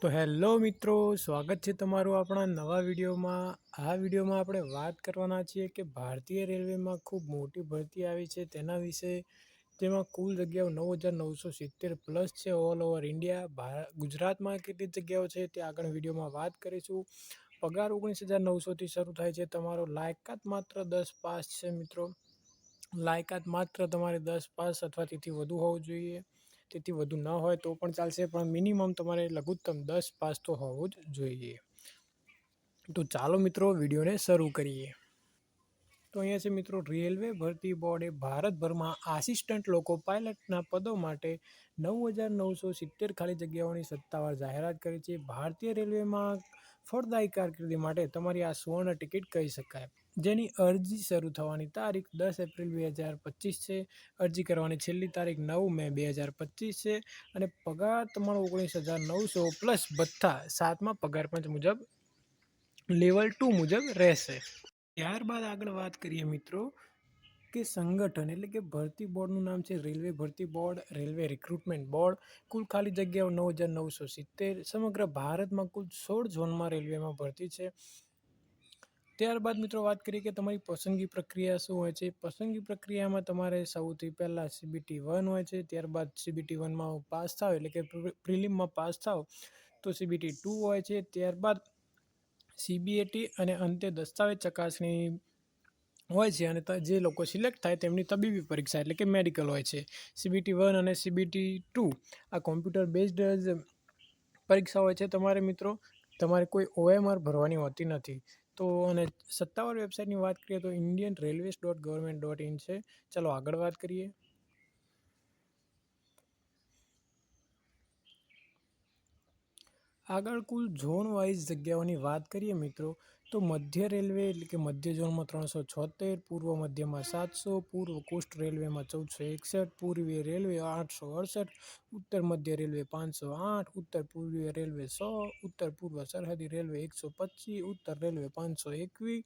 તો હેલો મિત્રો, સ્વાગત છે તમારું આપણા નવા વિડીયોમાં. આ વિડીયોમાં આપણે વાત કરવાના છીએ કે ભારતીય રેલવેમાં ખૂબ મોટી ભરતી આવી છે તેના વિશે, જેમાં કુલ જગ્યાઓ 9,970 પ્લસ છે ઓલ ઓવર ઇન્ડિયા. ગુજરાતમાં કેટલી જગ્યાઓ છે તે આગળ વિડીયોમાં વાત કરીશું. પગાર 19,900થી શરૂ થાય છે. તમારો લાયકાત માત્ર 10 પાસ છે મિત્રો. લાયકાત માત્ર તમારે 10 પાસ અથવા તેથી વધુ હોવું જોઈએ. તેથી વધુ ન હોય તો પણ ચાલશે, પણ મિનિમમ તમારે લઘુત્તમ 10 પાસ તો હોવું જ જોઈએ. તો ચાલો મિત્રો વિડીયોને શરૂ કરીએ. તો અહીંયા છે મિત્રો, રેલવે ભરતી બોર્ડે ભારતભરમાં આસિસ્ટન્ટ લોકો પાયલટના પદો માટે 9,970 ખાલી જગ્યાઓની સત્તાવાર જાહેરાત કરી છે. ભારતીય રેલવેમાં ફળદાયી કારકિર્દી માટે તમારી આ સુવર્ણ ટિકિટ કહી શકાય, જેની અરજી શરૂ થવાની તારીખ 10 એપ્રિલ 2025 છે. અરજી કરવાની છેલ્લી તારીખ 9 મે 2025 છે અને પગાર તમારો 19,900 પ્લસ ભથ્થા 7મા પગાર પંચ મુજબ લેવલ 2 મુજબ રહેશે. ત્યારબાદ આગળ વાત કરીએ મિત્રો કે સંગઠન એટલે કે ભરતી બોર્ડનું નામ છે રેલવે ભરતી બોર્ડ, રેલવે રિક્રુટમેન્ટ બોર્ડ. કુલ ખાલી જગ્યાઓ 9,970. સમગ્ર ભારતમાં કુલ 16 ઝોનમાં રેલવેમાં ભરતી છે. ત્યારબાદ મિત્રો વાત કરીએ કે તમારી પસંદગી પ્રક્રિયા શું હોય છે. પસંદગી પ્રક્રિયામાં તમારે સૌથી પહેલાં CBT 1 હોય છે. ત્યારબાદ CBT 1માં પાસ થાવ એટલે કે પ્રિલિમમાં પાસ થાવ તો CBT 2 હોય છે. ત્યારબાદ CBAT અને અંતે દસ્તાવેજ ચકાસણી હોય છે અને જે લોકો સિલેક્ટ થાય તેમની તબીબી પરીક્ષા એટલે કે મેડિકલ હોય છે. CBT 1 અને CBT 2 આ કોમ્પ્યુટર બેઝડ પરીક્ષા હોય છે. તમારે કોઈ OMR ભરવાની હોતી નથી. તો અને સત્તાવાર વેબસાઇટની વાત કરીએ તો indianrailways.government.in છે. ચાલો આગળ વાત કરીએ. આગળ કુલ ઝોન વાઇઝ જગ્યાઓની વાત કરીએ મિત્રો, તો મધ્ય રેલવે એટલે કે મધ્ય ઝોનમાં 376, પૂર્વ મધ્યમાં 700, પૂર્વ કોસ્ટ રેલવેમાં 1461, પૂર્વીય રેલવે 868, ઉત્તર મધ્ય રેલવે 508, ઉત્તર પૂર્વીય રેલવે 100, ઉત્તર પૂર્વ સરહદી રેલવે 125, ઉત્તર રેલવે 521,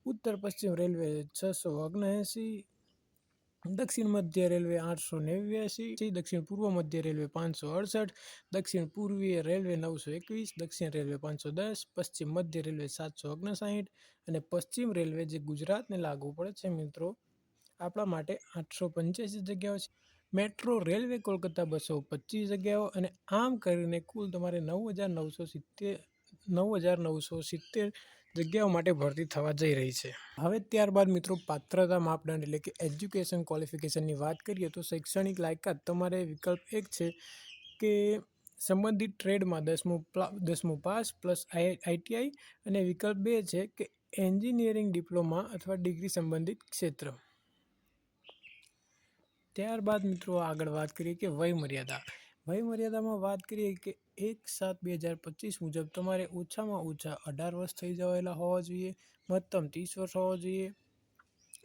ઉત્તર પશ્ચિમ રેલવે 679, દક્ષિણ મધ્ય રેલવે 889, દક્ષિણ પૂર્વ મધ્ય રેલવે 568, દક્ષિણ પૂર્વીય રેલવે 921, દક્ષિણ રેલવે 510, પશ્ચિમ મધ્ય રેલવે 759 અને પશ્ચિમ રેલવે જે ગુજરાતને લાગુ પડે છે મિત્રો આપણા માટે 885 જગ્યાઓ છે. મેટ્રો રેલવે કોલકાતા 225 જગ્યાઓ અને આમ કરીને કુલ તમારે 9,970 જગ્યાઓ માટે ભરતી થવા જઈ રહી છે. હવે ત્યારબાદ મિત્રો પાત્રતા માપદંડ એટલે કે એજ્યુકેશન ક્વોલિફિકેશનની વાત કરીએ તો શૈક્ષણિક લાયકાત તમારે વિકલ્પ 1 છે કે સંબંધિત ટ્રેડમાં 10મું પાસ પ્લસ ITI અને વિકલ્પ 2 છે કે એન્જિનિયરિંગ ડિપ્લોમા અથવા ડિગ્રી સંબંધિત ક્ષેત્ર. ત્યારબાદ મિત્રો આગળ વાત કરીએ કે વયમર્યાદામાં વાત કરીએ કે 1/7/2025 મુજબ તમારે ઓછામાં ઓછા 18 વર્ષ થઈ જવાયેલા હોવા જોઈએ, મહત્તમ 30 વર્ષ હોવા જોઈએ.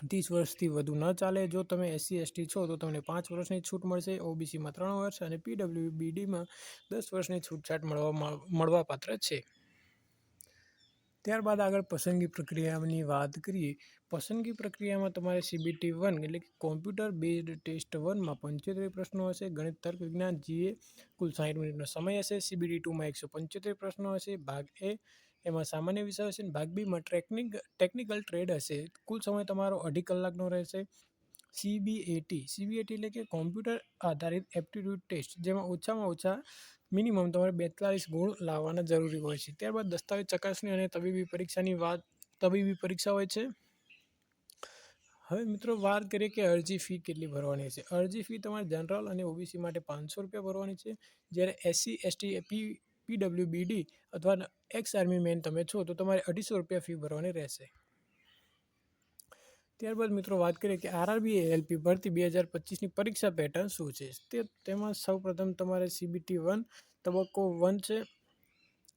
30 વર્ષથી વધુ ન ચાલે. જો તમે SC/ST છો તો તમને 5 વર્ષની છૂટ મળશે, OBCમાં 3 વર્ષ અને PWBDમાં 10 વર્ષની છૂટછાટ મળવાપાત્ર છે. ત્યારબાદ આગળ પસંદગી પ્રક્રિયાની વાત કરીએ. પસંદગી પ્રક્રિયામાં તમારે CBT 1 એટલે કે કોમ્પ્યુટર બેઝડ ટેસ્ટ 1માં 75 પ્રશ્નો હશે, ગણિત તર્ક વિજ્ઞાન GA કુલ 60 મિનિટનો સમય હશે. CBT 2માં 175 પ્રશ્નો હશે, ભાગ A એમાં સામાન્ય વિષય હશે, ભાગ બીમાં ટેકનિકલ ટ્રેડ હશે. કુલ સમય તમારો 2.5 કલાકનો રહેશે. CBAT એટલે કે કોમ્પ્યુટર આધારિત એપ્ટિટ્યૂડ ટેસ્ટ, જેમાં ઓછામાં ઓછા મિનિમમ તમારે 42 ગુણ લાવવાના જરૂરી હોય છે. ત્યારબાદ દસ્તાવેજ ચકાસણી અને તબીબી પરીક્ષા હોય છે. હવે મિત્રો વાત કરીએ કે અરજી ફી કેટલી ભરવાની છે. અરજી ફી તમારે જનરલ અને OBC માટે 500 રૂપિયા ભરવાની છે. જ્યારે SC/ST PWBD અથવા એક્સ આર્મી મેન તમે છો તો તમારે 250 રૂપિયા ફી ભરવાની રહેશે. ત્યારબાદ મિત્રો વાત કરીએ કે RRB ALP ભરતી 2025ની પરીક્ષા પેટર્ન શું છે. તેમાં સૌપ્રથમ તમારે CBT 1 તબક્કો 1 છે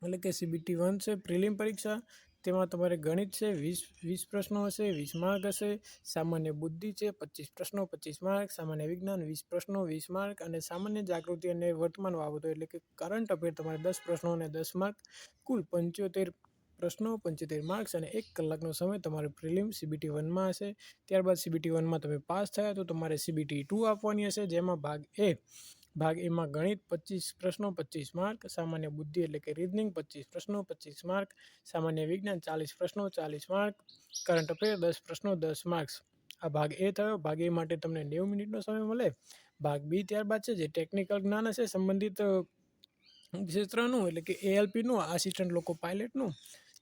એટલે કે CBT 1 છે પ્રિલિમ પરીક્ષા. તેમાં તમારે ગણિત છે 20 પ્રશ્નો હશે, 20 માર્ક હશે. સામાન્ય બુદ્ધિ છે 25 પ્રશ્નો 25 માર્ક, સામાન્ય વિજ્ઞાન 20 પ્રશ્નો 20 માર્ક અને સામાન્ય જાગૃતિ અને વર્તમાન બાબતો એટલે કે કરંટ અફેર તમારે 10 પ્રશ્નો અને 10 માર્ક. કુલ 75 પ્રશ્નો 75 માર્ક્સ અને 1 કલાકનો સમય તમારે પ્રિલિમ CBT 1માં હશે. ત્યારબાદ CBT 1માં તમે પાસ થયા તો તમારે CBT 2 આપવાની હશે, જેમાં ભાગ A ભાગ એમાં ગણિત 25 પ્રશ્નો 25 માર્ક, સામાન્ય બુદ્ધિ એટલે કે રીઝનિંગ 25 પ્રશ્નો 25 માર્ક, સામાન્ય વિજ્ઞાન 40 પ્રશ્નો 40 માર્ક, કરંટ અફેર 10 પ્રશ્નો 10 માર્ક્સ. આ ભાગ એ થયો. ભાગ એ માટે તમને 90 મિનિટનો સમય મળે. ભાગ બી ત્યારબાદ છે જે ટેકનિકલ જ્ઞાન હશે સંબંધિત ક્ષેત્રનું એટલે કે ALPનું આસિસ્ટન્ટ લોકો પાયલટનું,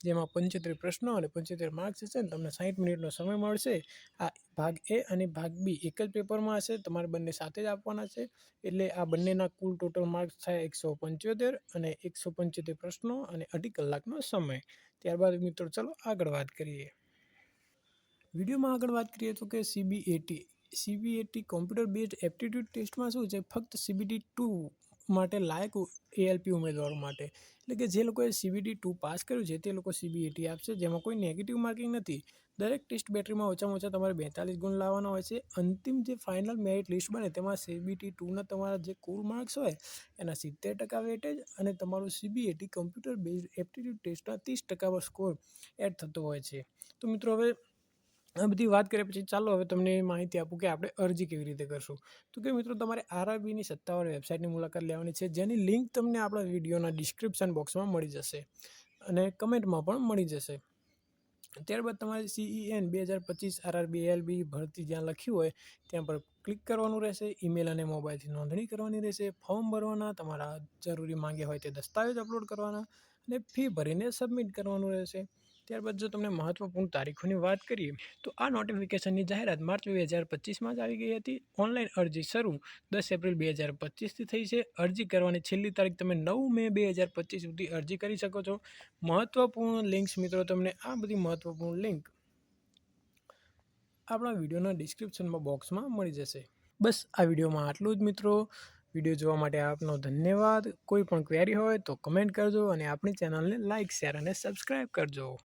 જેમાં 75 પ્રશ્નો અને 75 માર્ક્સ હશે ને તમને 60 મિનિટનો સમય મળશે. આ ભાગ એ અને ભાગ બી એક જ પેપરમાં હશે, તમારે બંને સાથે જ આપવાના છે. એટલે આ બંનેના કુલ ટોટલ માર્ક્સ થાય 175 અને 175 પ્રશ્નો અને 2.5 કલાકનો સમય. ત્યારબાદ મિત્રો ચલો આગળ વાત કરીએ. વિડીયોમાં આગળ વાત કરીએ તો કે CBAT કોમ્પ્યુટર બેઝડ એપ્ટિટ્યૂડ ટેસ્ટમાં શું છે, ફક્ત CBT 2 માટે લાયક ALP ઉમેદવારો માટે, એટલે કે જે લોકોએ CBT 2 પાસ કર્યું છે તે લોકો CBAT આપશે, જેમાં કોઈ નેગેટિવ માર્કિંગ નથી. દરેક ટેસ્ટ બેટરીમાં ઓછામાં ઓછા તમારે 42 ગુણ લાવવાના હોય છે. અંતિમ જે ફાઇનલ મેરિટ લિસ્ટ બને તેમાં CBT 2ના તમારા જે કુલ માર્ક્સ હોય એના 70% વેટેજ અને તમારું CBAT કોમ્પ્યુટર બેઝડ એપ્ટિટ્યૂડ ટેસ્ટના 30% સ્કોર એડ થતો હોય છે. તો મિત્રો હવે આ બધી વાત કર્યા પછી ચાલો હવે તમને માહિતી આપું કે આપણે અરજી કેવી રીતે કરશું. તો કે મિત્રો તમારે RRBની સત્તાવાર વેબસાઇટની મુલાકાત લેવાની છે, જેની લિંક તમને આપણા વિડીયોના ડિસ્ક્રિપ્શન બોક્સમાં મળી જશે અને કમેન્ટમાં પણ મળી જશે. ત્યારબાદ તમારે CEN 2025 RRB ALB ભરતી જ્યાં લખ્યું હોય ત્યાં પર ક્લિક કરવાનું રહેશે. ઈમેલ અને મોબાઈલથી નોંધણી કરવાની રહેશે. ફોર્મ ભરવાના, તમારા જરૂરી માંગ્યા હોય તે દસ્તાવેજ અપલોડ કરવાના અને ફી ભરીને સબમિટ કરવાનું રહેશે. ત્યારબાદ જો તમને મહત્વપૂર્ણ તારીખોની વાત કરીએ તો આ નોટિફિકેશનની જાહેરાત માર્ચ 2025માં જ આવી ગઈ હતી. ઓનલાઈન અરજી શરૂ 10 એપ્રિલ 2025થી થઈ છે. અરજી કરવાની છેલ્લી તારીખ તમે 9 મે 2025 સુધી અરજી કરી શકો છો. મહત્વપૂર્ણ લિંક્સ મિત્રો તમને આ બધી મહત્વપૂર્ણ લિંક આપણા વિડીયોના ડિસ્ક્રિપ્શનમાં બોક્સમાં મળી જશે. બસ આ વિડીયોમાં આટલું જ મિત્રો. વિડીયો જોવા માટે આપનો ધન્યવાદ. કોઈ પણ ક્વેરી હોય તો કમેન્ટ કરજો અને આપણી ચેનલને લાઇક, શેર અને સબસ્ક્રાઈબ કરજો.